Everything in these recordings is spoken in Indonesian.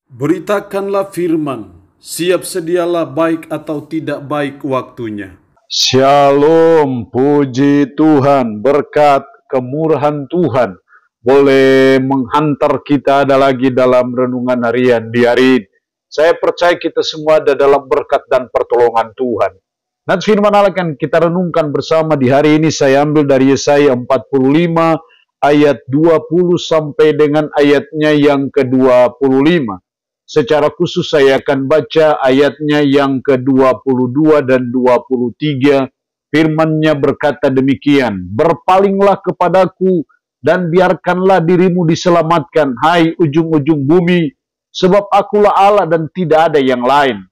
Beritakanlah firman, siap sedialah baik atau tidak baik waktunya. Shalom, puji Tuhan, berkat kemurahan Tuhan boleh menghantar kita ada lagi dalam renungan harian di hari ini. Saya percaya kita semua ada dalam berkat dan pertolongan Tuhan. Nah, firman Allah akan kita renungkan bersama di hari ini. Saya ambil dari Yesaya 45 ayat 20 sampai dengan ayatnya yang ke-25. Secara khusus saya akan baca ayatnya yang ke-22 dan 23. Firman-Nya berkata demikian, "Berpalinglah kepadaku dan biarkanlah dirimu diselamatkan, hai ujung-ujung bumi, sebab akulah Allah dan tidak ada yang lain.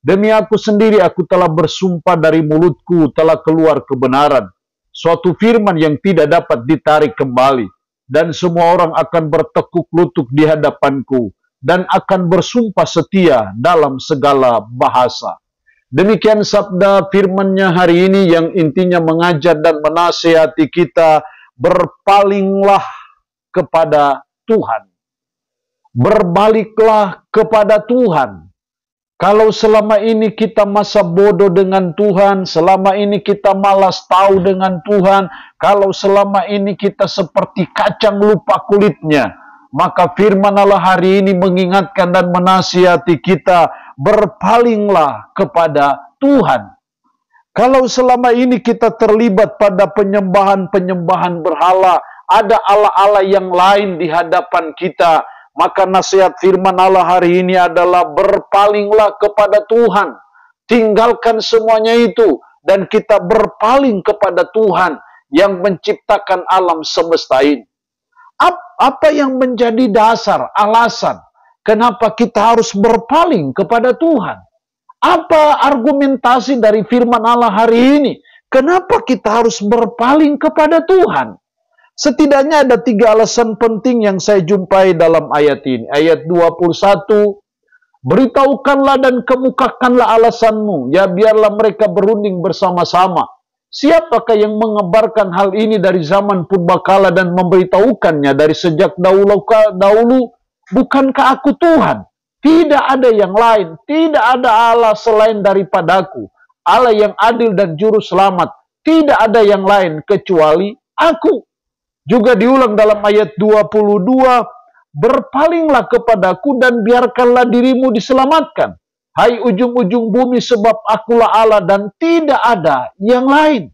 Demi aku sendiri aku telah bersumpah, dari mulutku telah keluar kebenaran, suatu firman yang tidak dapat ditarik kembali, dan semua orang akan bertekuk lutut di hadapanku, dan akan bersumpah setia dalam segala bahasa." Demikian sabda firman-Nya hari ini yang intinya mengajar dan menasihati kita, berpalinglah kepada Tuhan. Berbaliklah kepada Tuhan. Kalau selama ini kita masa bodoh dengan Tuhan, selama ini kita malas tahu dengan Tuhan, kalau selama ini kita seperti kacang lupa kulitnya, maka firman Allah hari ini mengingatkan dan menasihati kita, berpalinglah kepada Tuhan. Kalau selama ini kita terlibat pada penyembahan-penyembahan berhala, ada Allah-Allah yang lain di hadapan kita, maka nasihat firman Allah hari ini adalah berpalinglah kepada Tuhan. Tinggalkan semuanya itu dan kita berpaling kepada Tuhan yang menciptakan alam semesta ini. Apa yang menjadi dasar, alasan kenapa kita harus berpaling kepada Tuhan? Apa argumentasi dari firman Allah hari ini? Kenapa kita harus berpaling kepada Tuhan? Setidaknya ada 3 alasan penting yang saya jumpai dalam ayat ini. Ayat 21, "Beritahukanlah dan kemukakanlah alasanmu, ya biarlah mereka berunding bersama-sama. Siapakah yang mengabarkan hal ini dari zaman purbakala dan memberitahukannya dari sejak dahulu? Bukankah aku Tuhan? Tidak ada yang lain, tidak ada Allah selain daripadaku, Allah yang adil dan juru selamat. Tidak ada yang lain kecuali aku." Juga diulang dalam ayat 22, "Berpalinglah kepadaku dan biarkanlah dirimu diselamatkan, hai ujung-ujung bumi, sebab akulah Allah dan tidak ada yang lain."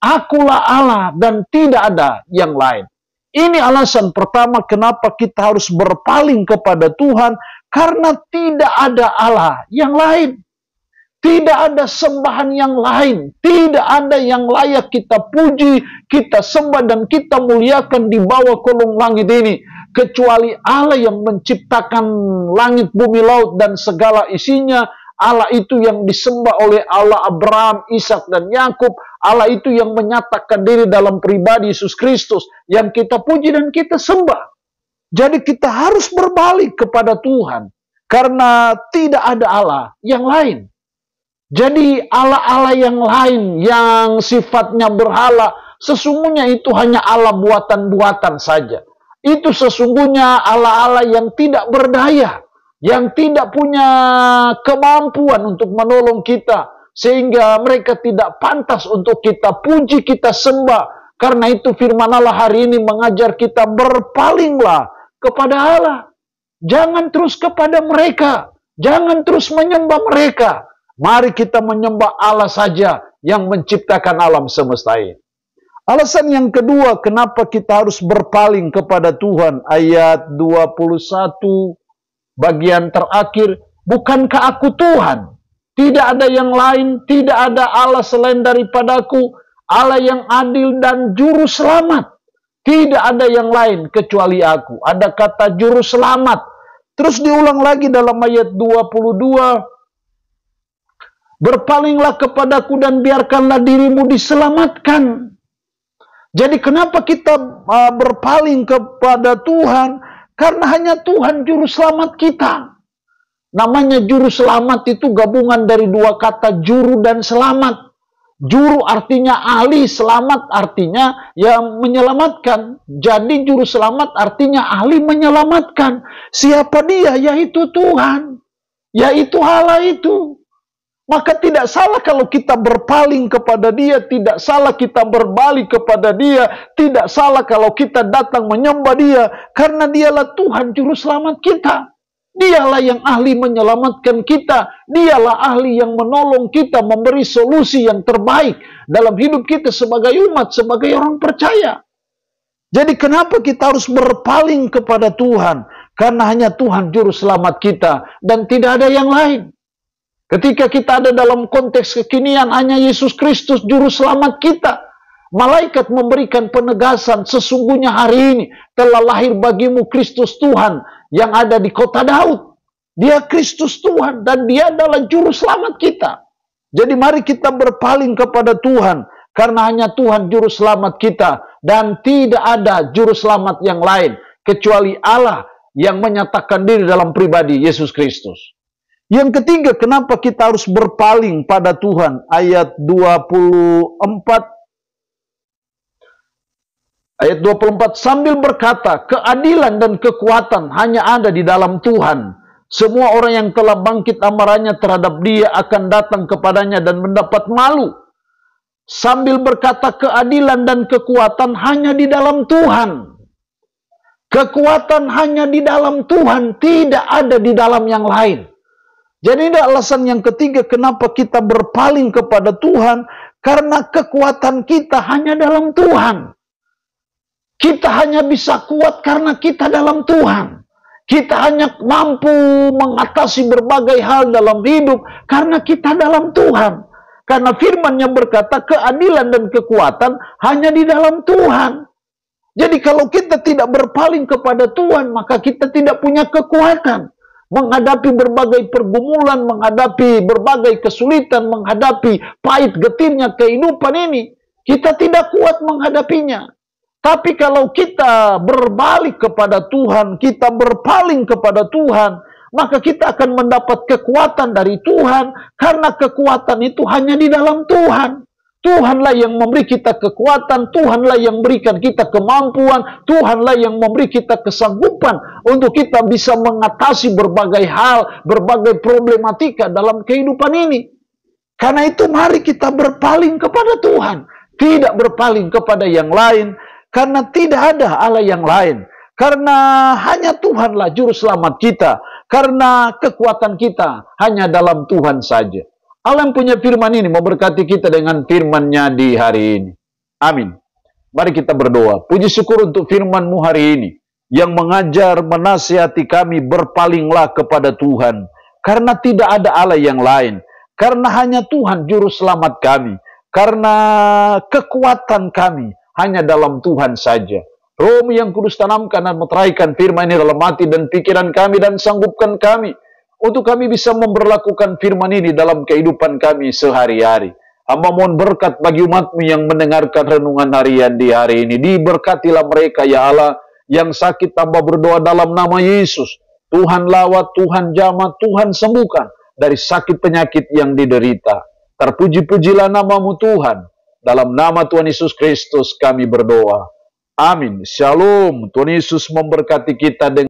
Akulah Allah dan tidak ada yang lain. Ini alasan pertama kenapa kita harus berpaling kepada Tuhan, karena tidak ada Allah yang lain. Tidak ada sembahan yang lain. Tidak ada yang layak kita puji, kita sembah, dan kita muliakan di bawah kolong langit ini, kecuali Allah yang menciptakan langit, bumi, laut, dan segala isinya. Allah itu yang disembah oleh Allah Abraham, Ishak, dan Yakub. Allah itu yang menyatakan diri dalam pribadi Yesus Kristus, yang kita puji dan kita sembah. Jadi kita harus berbalik kepada Tuhan, karena tidak ada Allah yang lain. Jadi Allah-Allah yang lain yang sifatnya berhala, sesungguhnya itu hanya Allah buatan-buatan saja. Itu sesungguhnya Allah-Allah yang tidak berdaya, yang tidak punya kemampuan untuk menolong kita, sehingga mereka tidak pantas untuk kita puji, kita sembah. Karena itu firman Allah hari ini mengajar kita, berpalinglah kepada Allah. Jangan terus kepada mereka, jangan terus menyembah mereka. Mari kita menyembah Allah saja yang menciptakan alam semesta ini. Alasan yang kedua kenapa kita harus berpaling kepada Tuhan, ayat 21 bagian terakhir, "Bukankah aku Tuhan? Tidak ada yang lain, tidak ada Allah selain daripadaku, Allah yang adil dan juru selamat. Tidak ada yang lain kecuali aku." Ada kata juru selamat. Terus diulang lagi dalam ayat 22, "Berpalinglah kepadaku dan biarkanlah dirimu diselamatkan." Jadi kenapa kita berpaling kepada Tuhan? Karena hanya Tuhan juru selamat kita. Namanya juru selamat itu gabungan dari 2 kata, juru dan selamat. Juru artinya ahli, selamat artinya yang menyelamatkan. Jadi juru selamat artinya ahli menyelamatkan. Siapa dia? Yaitu Tuhan. Yaitu Allah itu. Maka tidak salah kalau kita berpaling kepada dia, tidak salah kita berbalik kepada dia, tidak salah kalau kita datang menyembah dia, karena dialah Tuhan juru selamat kita. Dialah yang ahli menyelamatkan kita. Dialah ahli yang menolong kita, memberi solusi yang terbaik dalam hidup kita sebagai umat, sebagai orang percaya. Jadi kenapa kita harus berpaling kepada Tuhan? Karena hanya Tuhan juru selamat kita dan tidak ada yang lain. Ketika kita ada dalam konteks kekinian, hanya Yesus Kristus juru selamat kita. Malaikat memberikan penegasan, sesungguhnya hari ini telah lahir bagimu Kristus Tuhan yang ada di kota Daud. Dia Kristus Tuhan dan dia adalah juru selamat kita. Jadi mari kita berpaling kepada Tuhan, karena hanya Tuhan juru selamat kita dan tidak ada juru selamat yang lain kecuali Allah yang menyatakan diri dalam pribadi Yesus Kristus. Yang ketiga, kenapa kita harus berpaling pada Tuhan? Ayat 24. Ayat 24, sambil berkata, keadilan dan kekuatan hanya ada di dalam Tuhan. Semua orang yang telah bangkit amarahnya terhadap dia akan datang kepadanya dan mendapat malu. Sambil berkata, keadilan dan kekuatan hanya di dalam Tuhan. Kekuatan hanya di dalam Tuhan, tidak ada di dalam yang lain. Jadi ini alasan yang ketiga kenapa kita berpaling kepada Tuhan, karena kekuatan kita hanya dalam Tuhan. Kita hanya bisa kuat karena kita dalam Tuhan. Kita hanya mampu mengatasi berbagai hal dalam hidup karena kita dalam Tuhan. Karena firman-Nya berkata keadilan dan kekuatan hanya di dalam Tuhan. Jadi kalau kita tidak berpaling kepada Tuhan, maka kita tidak punya kekuatan menghadapi berbagai pergumulan, menghadapi berbagai kesulitan, menghadapi pahit getirnya kehidupan ini. Kita tidak kuat menghadapinya. Tapi kalau kita berbalik kepada Tuhan, kita berpaling kepada Tuhan, maka kita akan mendapat kekuatan dari Tuhan, karena kekuatan itu hanya di dalam Tuhan. Tuhanlah yang memberi kita kekuatan, Tuhanlah yang berikan kita kemampuan, Tuhanlah yang memberi kita kesanggupan untuk kita bisa mengatasi berbagai hal, berbagai problematika dalam kehidupan ini. Karena itu mari kita berpaling kepada Tuhan, tidak berpaling kepada yang lain, karena tidak ada Allah yang lain. Karena hanya Tuhanlah juru selamat kita. Karena kekuatan kita hanya dalam Tuhan saja. Allah yang punya firman ini memberkati kita dengan firman-Nya di hari ini. Amin. Mari kita berdoa. Puji syukur untuk firman-Mu hari ini, yang mengajar, menasihati kami berpalinglah kepada Tuhan. Karena tidak ada Allah yang lain. Karena hanya Tuhan juru selamat kami. Karena kekuatan kami hanya dalam Tuhan saja. Roh yang kudus tanamkan dan meteraikan firman ini dalam hati dan pikiran kami, dan sanggupkan kami untuk kami bisa memberlakukan firman ini dalam kehidupan kami sehari-hari. Hamba mohon berkat bagi umat-Mu yang mendengarkan renungan harian di hari ini. Diberkatilah mereka ya Allah. Yang sakit hamba berdoa dalam nama Yesus. Tuhan lawat, Tuhan jamah, Tuhan sembuhkan dari sakit penyakit yang diderita. Terpuji-pujilah nama-Mu Tuhan. Dalam nama Tuhan Yesus Kristus kami berdoa. Amin. Shalom. Tuhan Yesus memberkati kita dengan